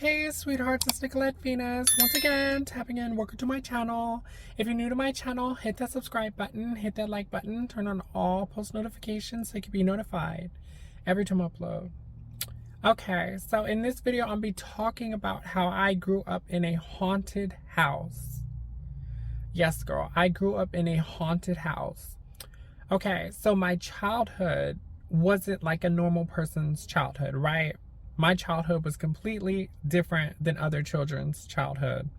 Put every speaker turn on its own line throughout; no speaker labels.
Hey sweethearts, it's Nicolette Venus. Once again, tapping in, welcome to my channel. If you're new to my channel, hit that subscribe button, hit that like button, turn on all post notifications so you can be notified every time I upload. Okay, so in this video, I'll be talking about how I grew up in a haunted house. Yes, girl, I grew up in a haunted house. Okay, so my childhood wasn't like a normal person's childhood, right? My childhood was completely different than other children's childhood.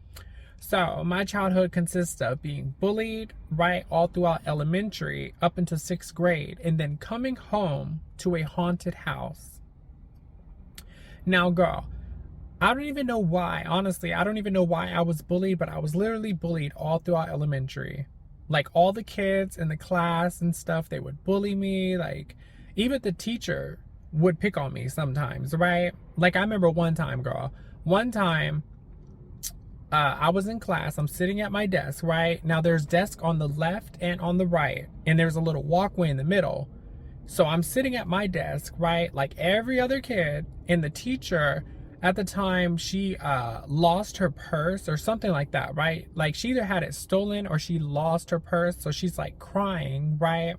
So my childhood consists of being bullied, right, all throughout elementary up until 6th grade, and then coming home to a haunted house. Now, girl, I don't even know why, honestly, I don't even know why I was bullied, but I was literally bullied all throughout elementary. Like, all the kids in the class and stuff, they would bully me. Like, even the teacher would pick on me sometimes, right? Like, I remember one time, girl. One time, I was in class. I'm sitting at my desk, right? Now, there's desk on the left and on the right, and there's a little walkway in the middle. So I'm sitting at my desk, right? Like every other kid, and the teacher at the time, she lost her purse or something like that, right? Like, she either had it stolen or she lost her purse. So she's like crying, right?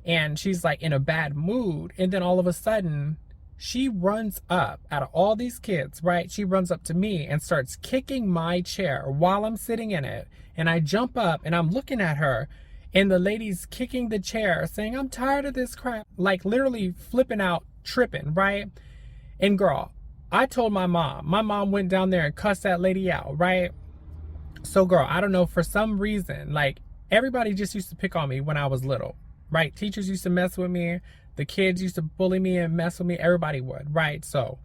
And she's like in a bad mood. And then all of a sudden, she runs up out of all these kids, right? She runs up to me and starts kicking my chair while I'm sitting in it. And I jump up and I'm looking at her. And the lady's kicking the chair, saying, "I'm tired of this crap." Like, literally flipping out, tripping, right? And girl, I told my mom. My mom went down there and cussed that lady out, right? So girl, I don't know, for some reason, like, everybody just used to pick on me when I was little. Right? Teachers used to mess with me. The kids used to bully me and mess with me. Everybody would, right? So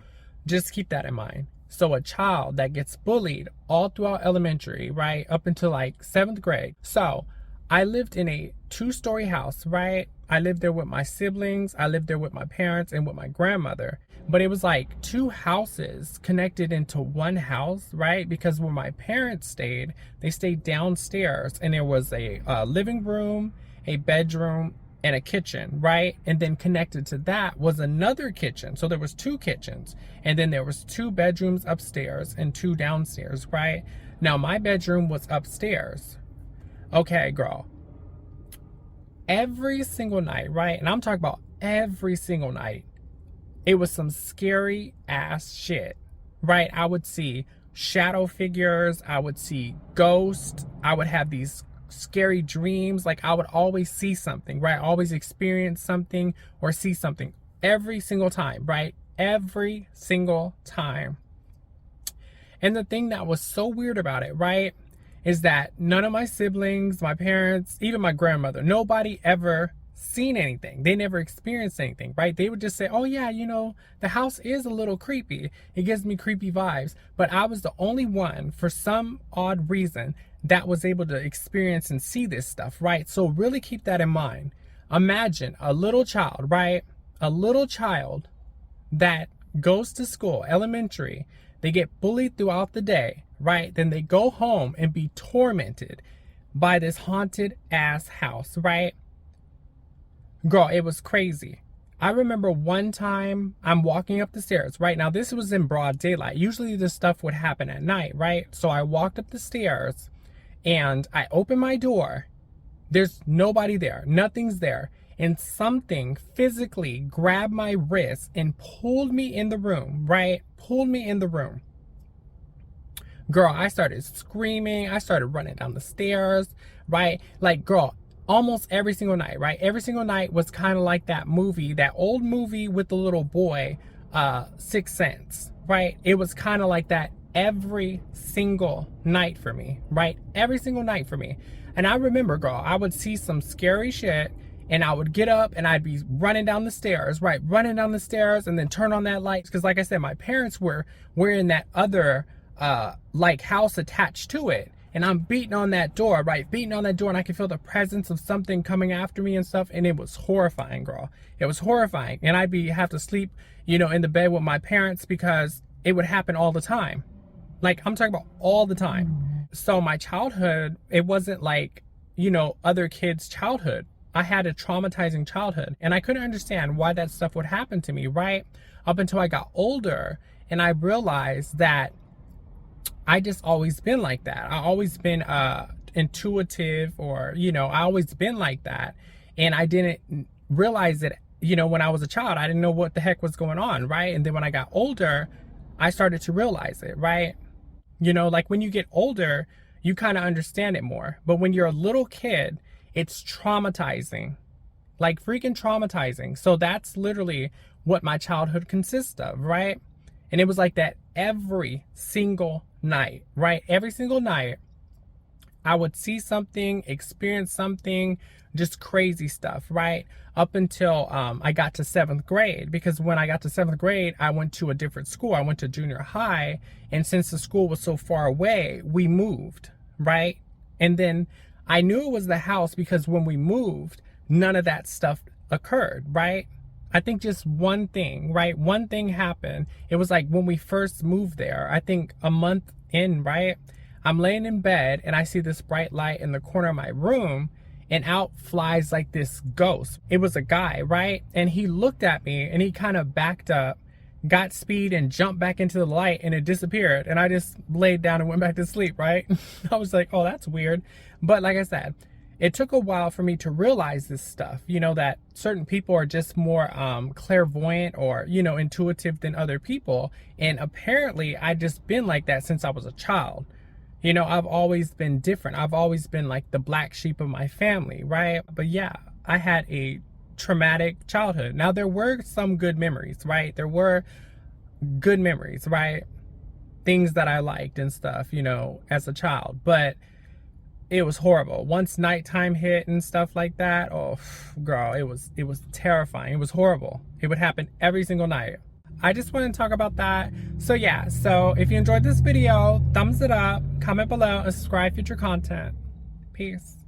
just keep that in mind. So a child that gets bullied all throughout elementary, right, up until like 7th grade. So I lived in a 2-story house, right? I lived there with my siblings. I lived there with my parents and with my grandmother. But it was like 2 houses connected into one house, right? Because where my parents stayed, they stayed downstairs, and there was a living room, a bedroom, and a kitchen, right? And then connected to that was another kitchen. So there was 2 kitchens, and then there was 2 bedrooms upstairs and 2 downstairs, right? Now, my bedroom was upstairs. Okay, girl. Every single night, right? And I'm talking about every single night, it was some scary ass shit, right? I would see shadow figures. I would see ghosts. I would have these scary dreams. Like, I would always see something, right? Always experience something or see something every single time, right? Every single time. And the thing that was so weird about it, right, is that none of my siblings, my parents, even my grandmother, nobody ever seen anything. They never experienced anything, right? They would just say, "Oh yeah, you know, the house is a little creepy. It gives me creepy vibes." But I was the only one, for some odd reason, that was able to experience and see this stuff, right? So really keep that in mind. Imagine a little child, right? A little child that goes to school, elementary. They get bullied throughout the day, right? Then they go home and be tormented by this haunted ass house, right? Girl, it was crazy. I remember one time I'm walking up the stairs, right? Now, this was in broad daylight. Usually this stuff would happen at night, right? So I walked up the stairs and I opened my door. There's nobody there. Nothing's there. And something physically grabbed my wrist and pulled me in the room, right? Pulled me in the room. Girl, I started screaming. I started running down the stairs, right? Like, girl, almost every single night, right? Every single night was kind of like that movie, that old movie with the little boy, Sixth Sense, right? It was kind of like that every single night for me, right? Every single night for me. And I remember, girl, I would see some scary shit and I would get up and I'd be running down the stairs, right? Running down the stairs and then turn on that light. Because like I said, my parents were in that other like house attached to it. And I'm beating on that door, right? Beating on that door, and I could feel the presence of something coming after me and stuff. And it was horrifying, girl. It was horrifying. And I'd have to sleep, you know, in the bed with my parents because it would happen all the time. Like, I'm talking about all the time. So my childhood, it wasn't like, you know, other kids' childhood. I had a traumatizing childhood, and I couldn't understand why that stuff would happen to me, right? Up until I got older And I realized that I just always been like that. I always been intuitive, or, I always been like that. And I didn't realize it, when I was a child. I didn't know what the heck was going on, right? And then when I got older, I started to realize it, right? Like when you get older, you kind of understand it more. But when you're a little kid, it's traumatizing, like freaking traumatizing. So that's literally what my childhood consists of, right? And it was like that every single night, right? Every single night, I would see something, experience something, just crazy stuff, right? Up until I got to 7th grade, because when I got to 7th grade, I went to a different school. I went to junior high, and since the school was so far away, we moved, right? And then I knew it was the house because when we moved, none of that stuff occurred, right? I think just one thing, right? One thing happened. It was like when we first moved there, I think a month in, right? I'm laying in bed and I see this bright light in the corner of my room, and out flies like this ghost. It was a guy, right? And he looked at me and he kind of backed up, got speed, and jumped back into the light, and it disappeared. And I just laid down and went back to sleep, right? I was like, oh, that's weird. But like I said, it took a while for me to realize this stuff, that certain people are just more clairvoyant or, intuitive than other people. And apparently I just been like that since I was a child. I've always been different. I've always been like the black sheep of my family, right? But yeah, I had a traumatic childhood. Now, there were some good memories, right? There were good memories, right? Things that I liked and stuff, as a child. But it was horrible. Once nighttime hit and stuff like that, oh, girl, it was terrifying. It was horrible. It would happen every single night. I just want to talk about that. So yeah, so if you enjoyed this video, thumbs it up, comment below, and subscribe for future content. Peace.